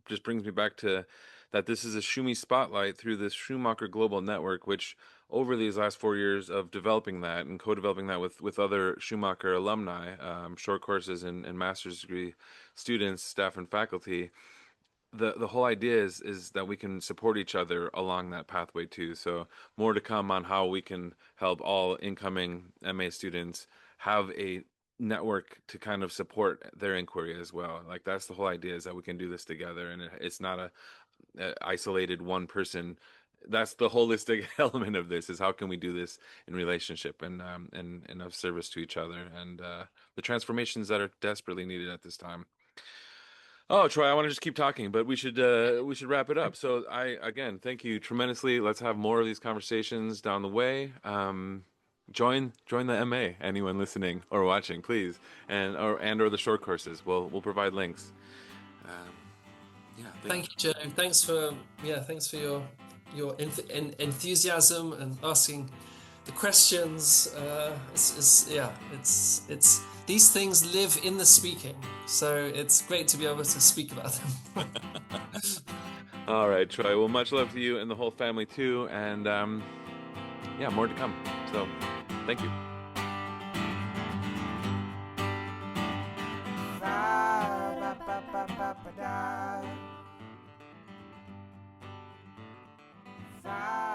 just brings me back to that this is a Schumie spotlight through this Schumacher Global Network, which over these last 4 years of developing that and co-developing that with other Schumacher alumni, short courses and master's degree students, staff, and faculty, the whole idea is that we can support each other along that pathway too. So more to come on how we can help all incoming MA students have a network to kind of support their inquiry as well. Like that's the whole idea, is that we can do this together, and it's not a isolated one person. That's the holistic element of this, is how can we do this in relationship and of service to each other, and the transformations that are desperately needed at this time. Oh, Troy, I want to just keep talking, but we should wrap it up. So I again thank you tremendously. Let's have more of these conversations down the way. Join the MA. Anyone listening or watching, please, or the short courses. We'll provide links. Um, yeah, thank you.
Thank you, Joe. Thanks for your enthusiasm and asking the questions. It's these things live in the speaking, so it's great to be able to speak about them.
All right, Troy. Well, much love to you and the whole family too, and yeah, more to come. So, thank you.
Bye.